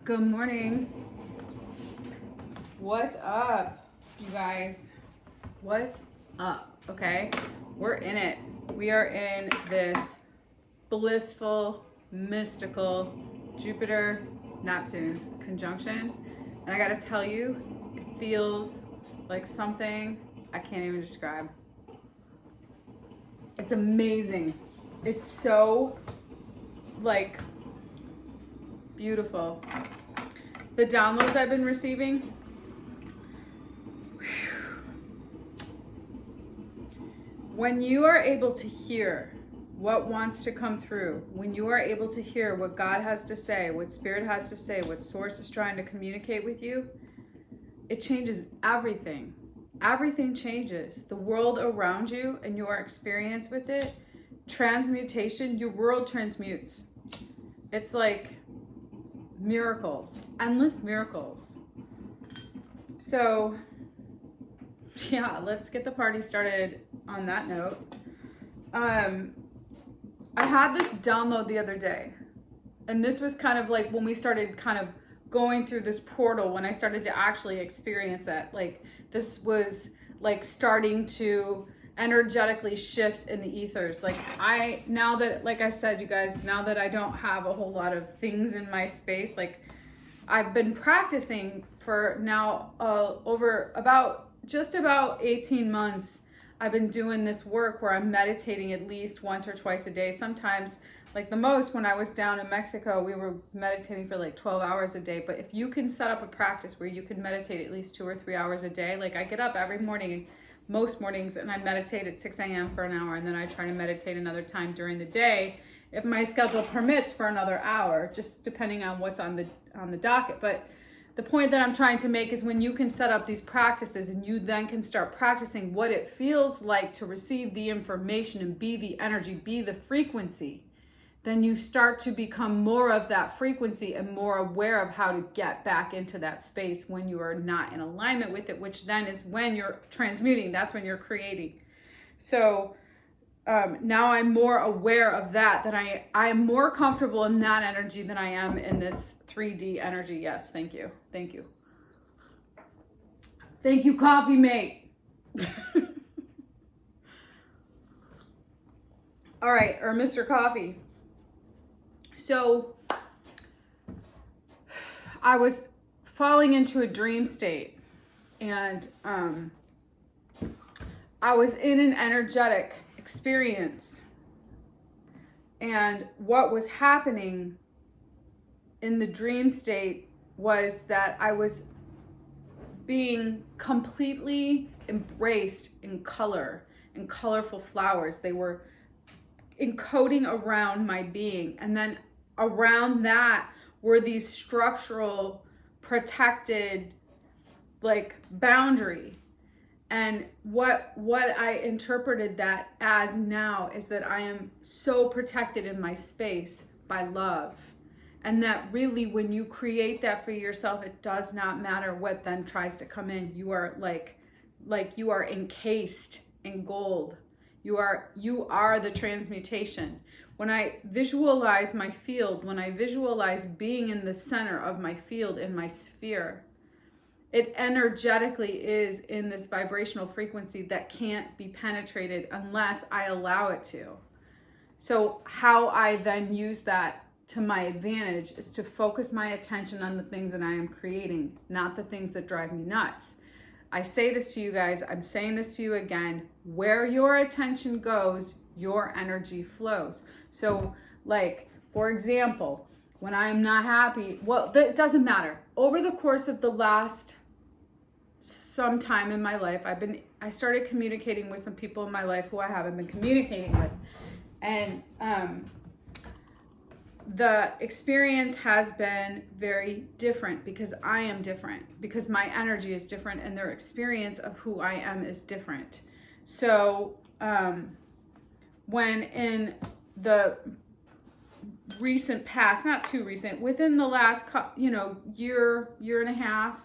Good morning. What's up, you guys? What's up? Okay, we're in it. We are in this blissful, mystical Jupiter Neptune conjunction. And I gotta tell you, it feels like something I can't even describe. It's amazing. It's so like beautiful. The downloads I've been receiving, when you are able to hear what wants to come through, when you are able to hear what God has to say, what Spirit has to say, what Source is trying to communicate with you, it changes everything. Everything changes. The world around you and your experience with it, transmutation, your world transmutes. It's like miracles, endless miracles. So, yeah, let's get the party started on that note. I had this download the other day, and this was kind of like when we started kind of going through this portal, when I started to actually experience that. Like, this was like starting to energetically shift in the ethers. Like, now that, like I said, you guys, now that I don't have a whole lot of things in my space, like, I've been practicing for now over just about 18 months. I've been doing this work where I'm meditating at least once or twice a day. Sometimes, like the most, when I was down in Mexico, we were meditating for like 12 hours a day. But if you can set up a practice where you can meditate at least 2 or 3 hours a day, like I get up every morning, most mornings, and I meditate at 6 a.m. for an hour, and then I try to meditate another time during the day, if my schedule permits, for another hour, just depending on what's on the docket. But the point that I'm trying to make is when you can set up these practices and you then can start practicing what it feels like to receive the information and be the energy, be the frequency, then you start to become more of that frequency and more aware of how to get back into that space when you are not in alignment with it, which then is when you're transmuting. That's when you're creating. So now I'm more aware of that I am more comfortable in that energy than I am in this 3D energy. Yes, thank you. Thank you. Thank you, coffee mate. All right, or Mr. Coffee. So I was falling into a dream state, and I was in an energetic experience. And what was happening in the dream state was that I was being completely embraced in color and colorful flowers. They were encoding around my being. And then around that were these structural, protected, like, boundary. And what I interpreted that as now is that I am so protected in my space by love. And that really, when you create that for yourself, it does not matter what then tries to come in. You are like you are encased in gold. You are the transmutation. When I visualize my field, when I visualize being in the center of my field, in my sphere, it energetically is in this vibrational frequency that can't be penetrated unless I allow it to. So how I then use that to my advantage is to focus my attention on the things that I am creating, not the things that drive me nuts. I say this to you guys, I'm saying this to you again, where your attention goes, your energy flows. So, like, for example, when I'm not happy, well, it doesn't matter. Over the course of the last some time in my life, I started communicating with some people in my life who I haven't been communicating with. And the experience has been very different because I am different, because my energy is different and their experience of who I am is different. So when in the recent past, not too recent, within the last year and a half,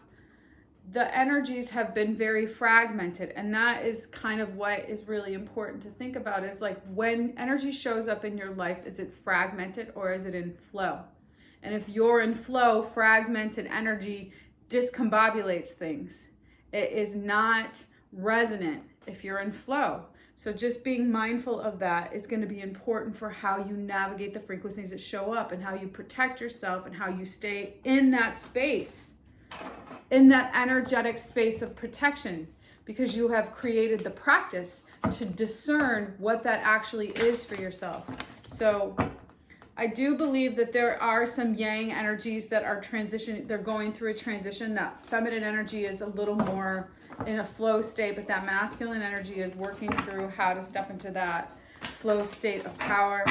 the energies have been very fragmented, and that is kind of what is really important to think about, is like, when energy shows up in your life, is it fragmented or is it in flow? And if you're in flow, fragmented energy discombobulates things. It is not resonant if you're in flow. So just being mindful of that is going to be important for how you navigate the frequencies that show up and how you protect yourself and how you stay in that space, in that energetic space of protection, because you have created the practice to discern what that actually is for yourself. So I do believe that there are some yang energies that are transitioning, they're going through a transition. That feminine energy is a little more in a flow state, but that masculine energy is working through how to step into that flow state of power.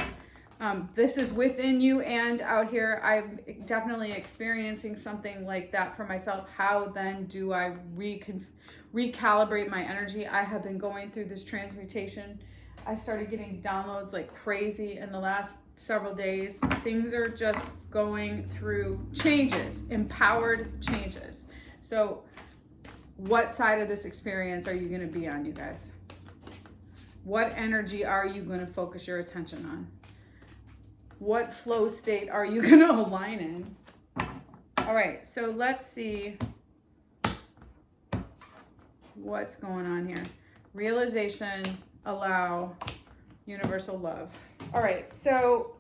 This is within you and out here. I'm definitely experiencing something like that for myself. How then do I recalibrate my energy? I have been going through this transmutation. I started getting downloads like crazy in the last several days. Things are just going through changes, empowered changes. So what side of this experience are you going to be on, you guys? What energy are you going to focus your attention on? What flow state are you going to align in? All right, so let's see what's going on here. Realization, allow, universal love. All right, so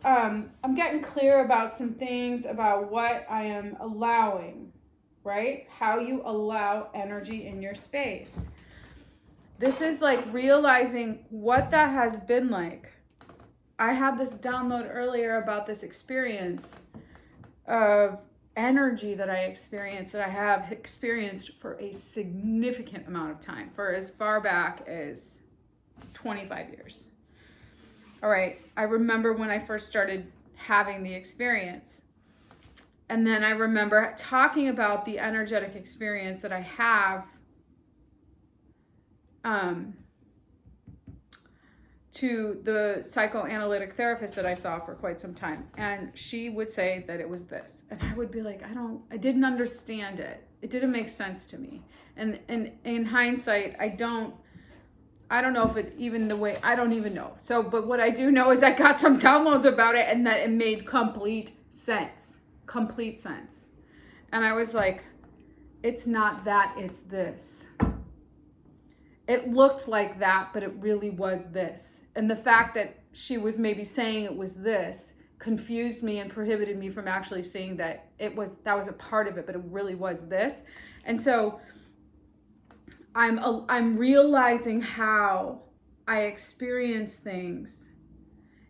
I'm getting clear about some things about what I am allowing, right? How you allow energy in your space. This is like realizing what that has been like. I had this download earlier about this experience of energy that I experienced, that I have experienced for a significant amount of time, for as far back as 25 years. All right, I remember when I first started having the experience. And then I remember talking about the energetic experience that I have to the psychoanalytic therapist that I saw for quite some time. And she would say that it was this. And I would be like, I didn't understand it. It didn't make sense to me. And in hindsight, I don't know if it even the way, I don't even know. So, but what I do know is I got some downloads about it and that it made complete sense. Complete sense. And I was like, it's not that, it's this. It looked like that, but it really was this. And the fact that she was maybe saying it was this confused me and prohibited me from actually seeing that that was a part of it, but it really was this. And so I'm realizing how I experience things.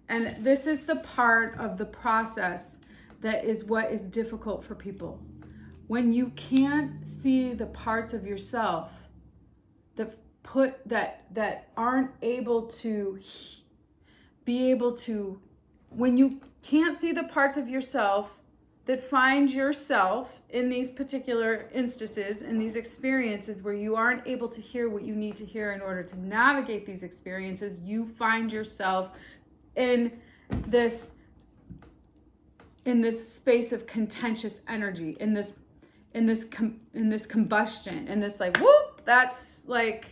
And this is the part of the process that is what is difficult for people. When you can't see the parts of yourself that aren't able to be able to, when you can't see the parts of yourself that find yourself in these particular instances, in these experiences where you aren't able to hear what you need to hear in order to navigate these experiences, you find yourself in this space of contentious energy, in this combustion, in this like whoop, that's like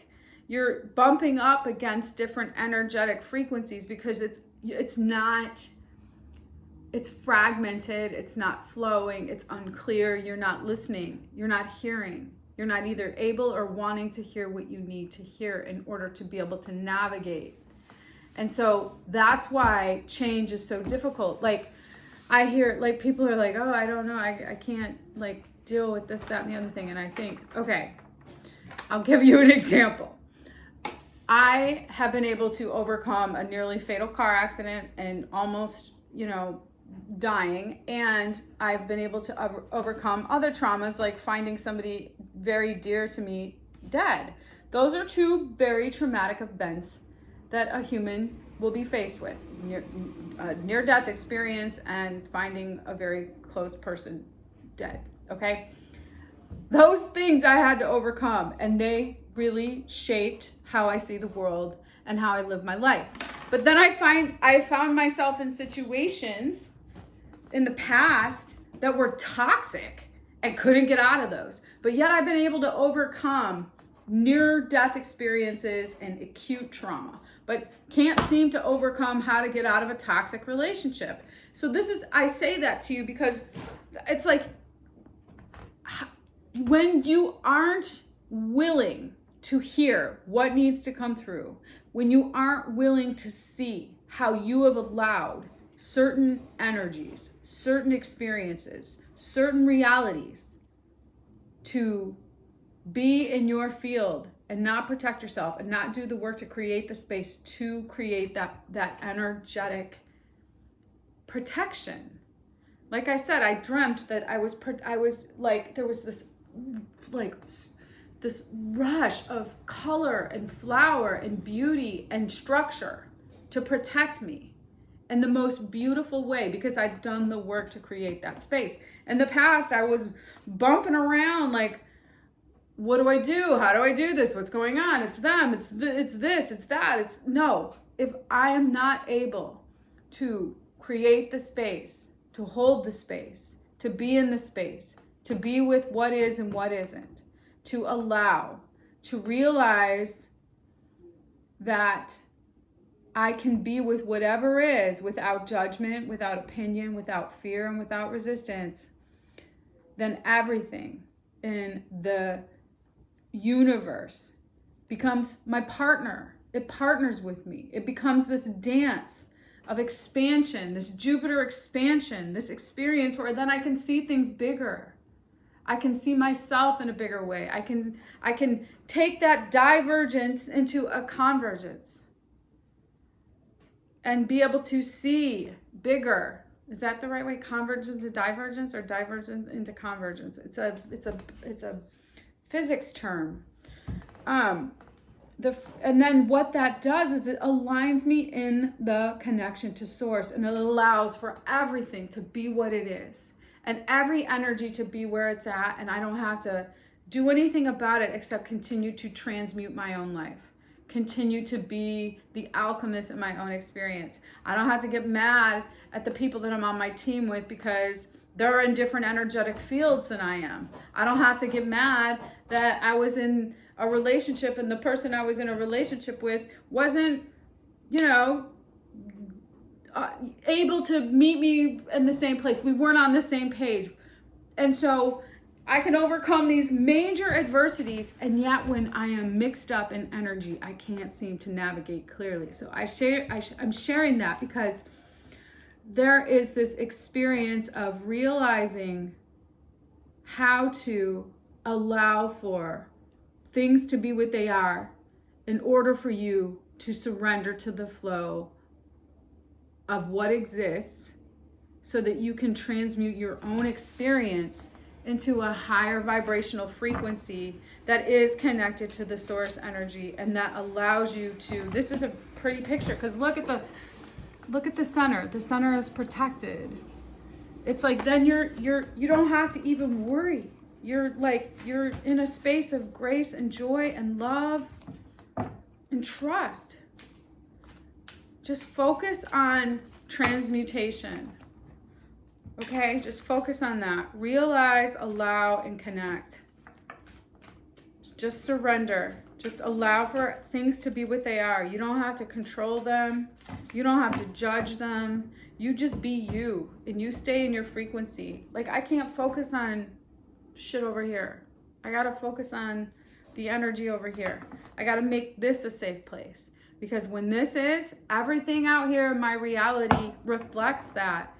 you're bumping up against different energetic frequencies because it's fragmented, it's not flowing, it's unclear, you're not listening, you're not hearing, you're not either able or wanting to hear what you need to hear in order to be able to navigate. And so that's why change is so difficult. Like I hear like people are like, oh, I don't know, I can't like deal with this, that, and the other thing. And I think, okay, I'll give you an example. I have been able to overcome a nearly fatal car accident and almost, dying. And I've been able to overcome other traumas, like finding somebody very dear to me dead. Those are two very traumatic events that a human will be faced with. Near-death experience and finding a very close person dead, okay? Those things I had to overcome, and they really shaped how I see the world and how I live my life. But then I found myself in situations in the past that were toxic and couldn't get out of those. But yet I've been able to overcome near-death experiences and acute trauma, but can't seem to overcome how to get out of a toxic relationship. So I say that to you because it's like, when you aren't willing to hear what needs to come through, when you aren't willing to see how you have allowed certain energies, certain experiences, certain realities to be in your field and not protect yourself and not do the work to create the space to create that energetic protection. Like I said, I dreamt that I was like, there was this rush of color and flower and beauty and structure to protect me in the most beautiful way, because I'd done the work to create that space. In the past, I was bumping around like, what do I do? How do I do this? What's going on? It's them, it's this, it's that. No, if I am not able to create the space, to hold the space, to be in the space, to be with what is and what isn't, to allow, to realize that I can be with whatever is without judgment, without opinion, without fear, and without resistance, then everything in the universe becomes my partner. It partners with me. It becomes this dance of expansion, this Jupiter expansion, this experience where then I can see things bigger. I can see myself in a bigger way. I can take that divergence into a convergence and be able to see bigger. Is that the right way? Convergence to divergence, or divergence into convergence? It's a physics term. And then what that does is it aligns me in the connection to source, and it allows for everything to be what it is, and every energy to be where it's at, and I don't have to do anything about it except continue to transmute my own life, continue to be the alchemist in my own experience. I don't have to get mad at the people that I'm on my team with because they're in different energetic fields than I am. I don't have to get mad that I was in a relationship and the person I was in a relationship with wasn't, able to meet me in the same place. We weren't on the same page. And so I can overcome these major adversities, and yet when I am mixed up in energy, I can't seem to navigate clearly. So I'm sharing that because there is this experience of realizing how to allow for things to be what they are in order for you to surrender to the flow of what exists, so that you can transmute your own experience into a higher vibrational frequency that is connected to the source energy, and that allows you to, this is a pretty picture because look at the center. The center is protected. It's like then you don't have to even worry. You're in a space of grace and joy and love and trust. Just focus on transmutation. Okay, just focus on that. Realize, allow, and connect. Just surrender. Just allow for things to be what they are. You don't have to control them. You don't have to judge them. You just be you, and you stay in your frequency. Like, I can't focus on shit over here. I gotta focus on the energy over here. I gotta make this a safe place. Because when this is, everything out here in my reality reflects that.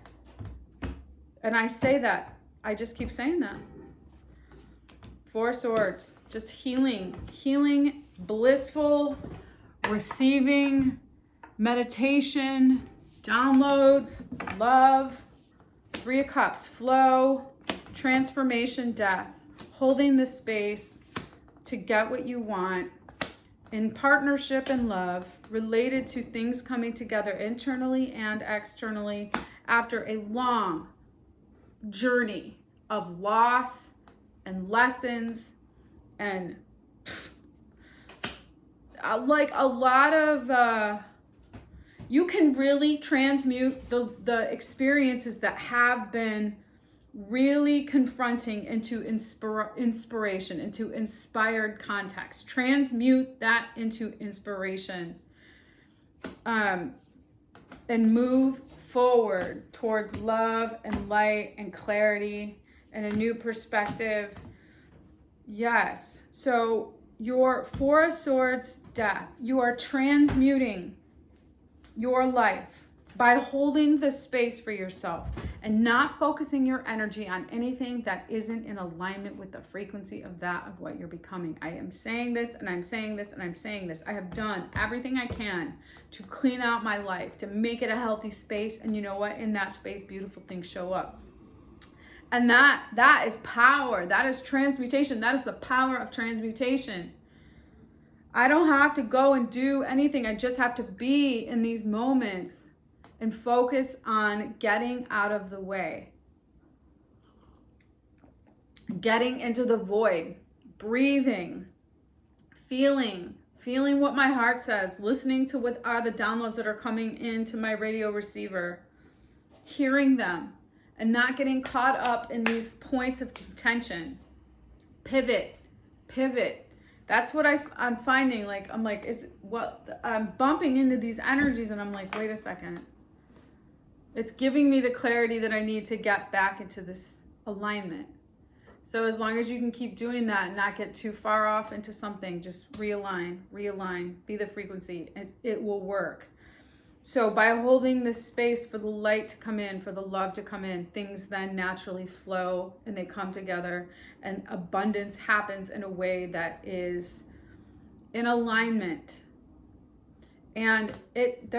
And I say that. I just keep saying that. Four Swords. Just healing. Healing, blissful, receiving, meditation, downloads, love, Three of Cups, flow, transformation, death. Holding the space to get what you want. In partnership and love, related to things coming together internally and externally after a long journey of loss and lessons and like a lot of you can really transmute the experiences that have been really confronting into inspiration, into inspired context. Transmute that into inspiration. And move forward towards love and light and clarity and a new perspective. Yes. So your Four of Swords, death. You are transmuting your life by holding the space for yourself and not focusing your energy on anything that isn't in alignment with the frequency of that of what you're becoming. I am saying this and I'm saying this and I'm saying this. I have done everything I can to clean out my life, to make it a healthy space. And you know what? In that space, beautiful things show up. And that is power. That is transmutation. That is the power of transmutation. I don't have to go and do anything. I just have to be in these moments and focus on getting out of the way. Getting into the void. Breathing. Feeling what my heart says. Listening to what are the downloads that are coming into my radio receiver. Hearing them. And not getting caught up in these points of contention. Pivot. That's what I'm finding. I'm bumping into these energies and I'm like, wait a second. It's giving me the clarity that I need to get back into this alignment. So as long as you can keep doing that and not get too far off into something, just realign, be the frequency, and it will work. So by holding this space for the light to come in, for the love to come in, things then naturally flow and they come together and abundance happens in a way that is in alignment. And it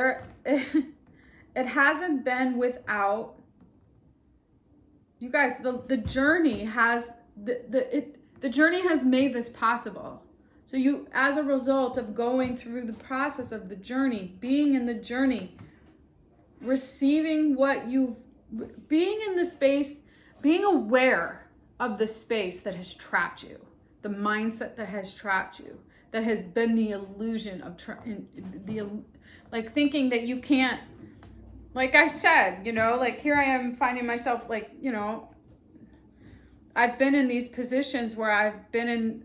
hasn't been without, you guys, the journey has, the journey has made this possible. So you, as a result of going through the process of the journey, being in the journey, receiving what being in the space, being aware of the space that has trapped you, the mindset that has trapped you, that has been the illusion of thinking that you can't, like I said, here I am finding myself I've been in these positions where I've been in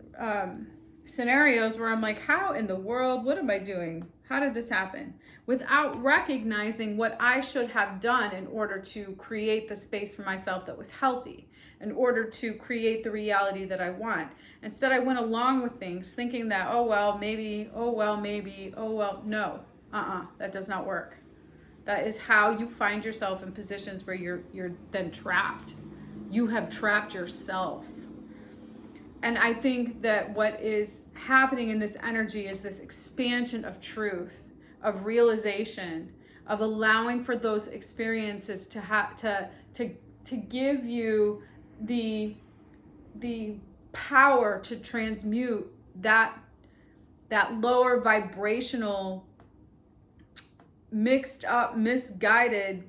scenarios where I'm like, how in the world, what am I doing? How did this happen? Without recognizing what I should have done in order to create the space for myself that was healthy, in order to create the reality that I want. Instead, I went along with things thinking that, maybe, no, that does not work. That is how you find yourself in positions where you're then trapped. You have trapped yourself. And I think that what is happening in this energy is this expansion of truth, of realization, of allowing for those experiences to give you the power to transmute that lower vibrational, mixed up, misguided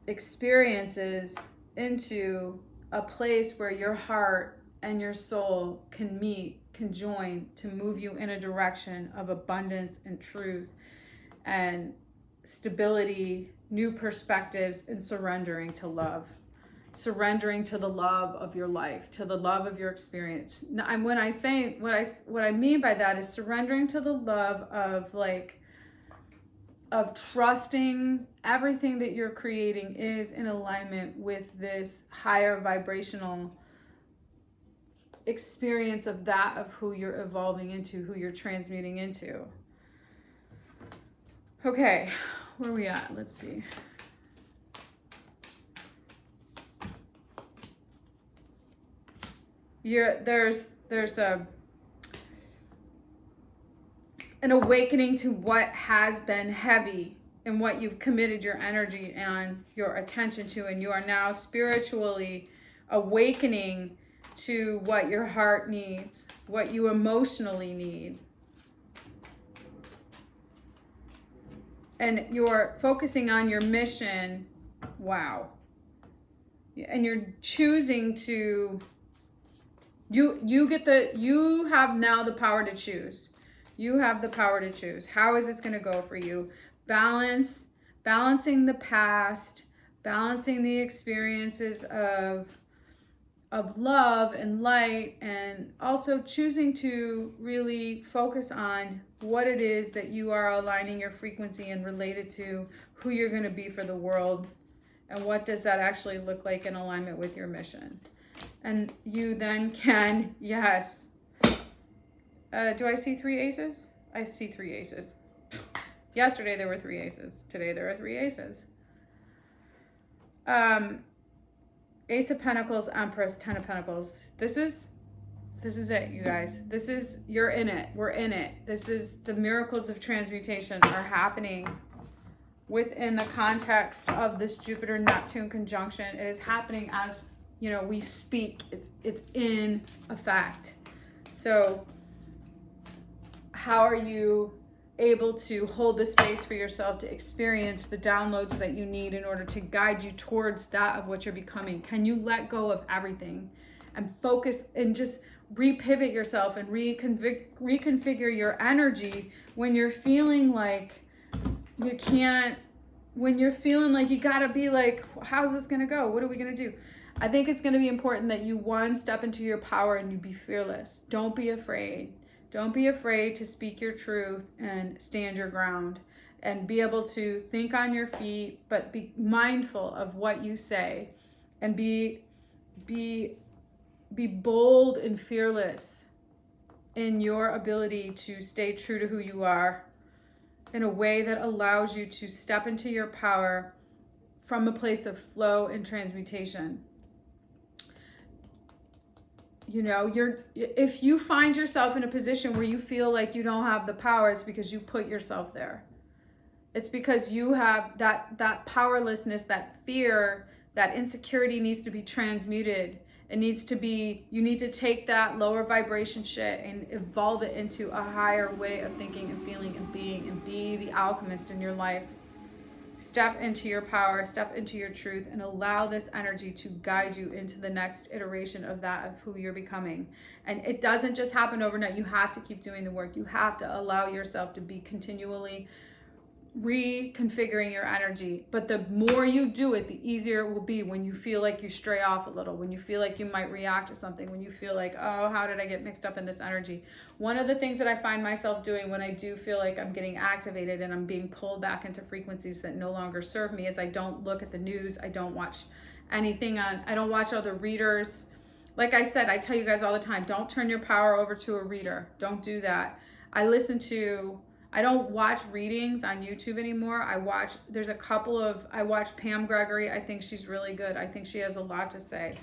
experiences into a place where your heart and your soul can meet, can join, to move you in a direction of abundance and truth and stability, new perspectives, and surrendering to love. Surrendering to the love of your life, to the love of your experience. And when I say, what I mean by that is surrendering to the love of trusting everything that you're creating is in alignment with this higher vibrational experience of who you're evolving into, who you're transmuting into. Okay, where are we at? Let's see. There's an awakening to what has been heavy and what you've committed your energy and your attention to, and you are now spiritually awakening to what your heart needs, what you emotionally need. And you're focusing on your mission. Wow. And you're choosing to, you have now the power to choose. You have the power to choose. How is this going to go for you? Balancing the past, balancing the experiences of love and light, and also choosing to really focus on what it is that you are aligning your frequency and related to who you're going to be for the world, and what does that actually look like in alignment with your mission. And you then can, yes. Do I see 3 aces? I see 3 aces. Yesterday there were 3 aces. Today there are 3 aces. Ace of Pentacles, Empress, 10 of Pentacles. This is it, you guys. You're in it. We're in it. This is the miracles of transmutation are happening within the context of this Jupiter-Neptune conjunction. It is happening as, we speak. It's in effect. So how are you able to hold the space for yourself to experience the downloads that you need in order to guide you towards that of what you're becoming? Can you let go of everything and focus and just repivot yourself and reconfigure your energy when you're feeling like you can't, when you're feeling like you gotta be like, how's this gonna go? What are we gonna do? I think it's gonna be important that you, one, step into your power and you be fearless. Don't be afraid. Don't be afraid to speak your truth and stand your ground, and be able to think on your feet, but be mindful of what you say, and be bold and fearless in your ability to stay true to who you are in a way that allows you to step into your power from a place of flow and transmutation. If you find yourself in a position where you feel like you don't have the power, it's because you put yourself there. It's because you have that powerlessness, that fear, that insecurity needs to be transmuted. You need to take that lower vibration shit and evolve it into a higher way of thinking and feeling and being, and be the alchemist in your life. Step into your power, step into your truth, and allow this energy to guide you into the next iteration of who you're becoming. And it doesn't just happen overnight. You have to keep doing the work. You have to allow yourself to be continually reconfiguring your energy. But the more you do it, the easier it will be when you feel like you stray off a little, when you feel like you might react to something, when you feel like, oh, how did I get mixed up in this energy? One of the things that I find myself doing when I do feel like I'm getting activated and I'm being pulled back into frequencies that no longer serve me is I don't look at the news. I don't watch anything I don't watch other readers. Like I said, I tell you guys all the time, don't turn your power over to a reader. Don't do that. I don't watch readings on YouTube anymore. I watch Pam Gregory. I think she's really good. I think she has a lot to say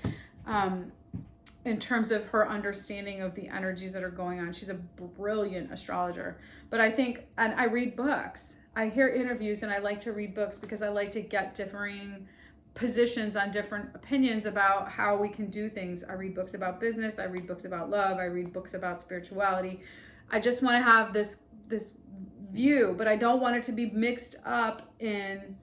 in terms of her understanding of the energies that are going on. She's a brilliant astrologer. But and I read books. I hear interviews, and I like to read books because I like to get differing positions on different opinions about how we can do things. I read books about business. I read books about love. I read books about spirituality. I just want to have this view, but I don't want it to be mixed up in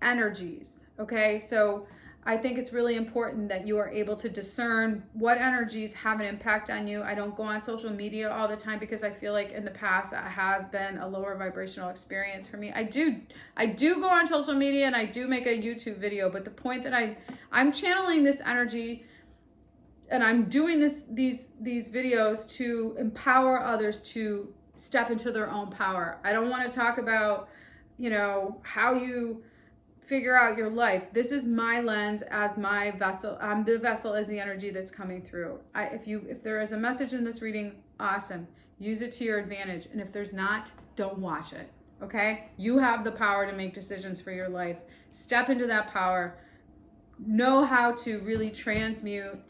energies. Okay, so I think it's really important that you are able to discern what energies have an impact on you. I don't go on social media all the time because I feel like in the past that has been a lower vibrational experience for me. I do go on social media and I do make a YouTube video, but the point that I'm channeling this energy and I'm doing these videos to empower others to step into their own power. I don't want to talk about, how you figure out your life. This is my lens as my vessel. I'm the vessel as the energy that's coming through. If there is a message in this reading, awesome. Use it to your advantage. And if there's not, don't watch it. Okay? You have the power to make decisions for your life. Step into that power. Know how to really transmute.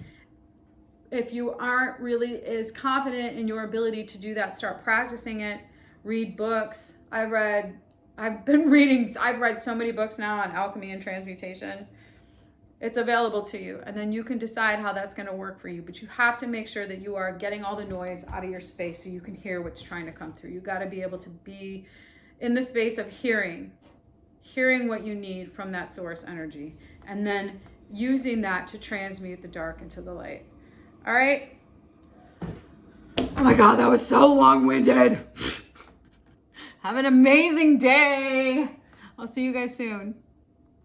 If you aren't really as confident in your ability to do that, start practicing it. Read books. I've read so many books now on alchemy and transmutation. It's available to you, and then you can decide how that's going to work for you. But you have to make sure that you are getting all the noise out of your space so you can hear what's trying to come through. You got to be able to be in the space of hearing what you need from that source energy, and then using that to transmute the dark into the light. All right. Oh my God, that was so long-winded. Have an amazing day. I'll see you guys soon.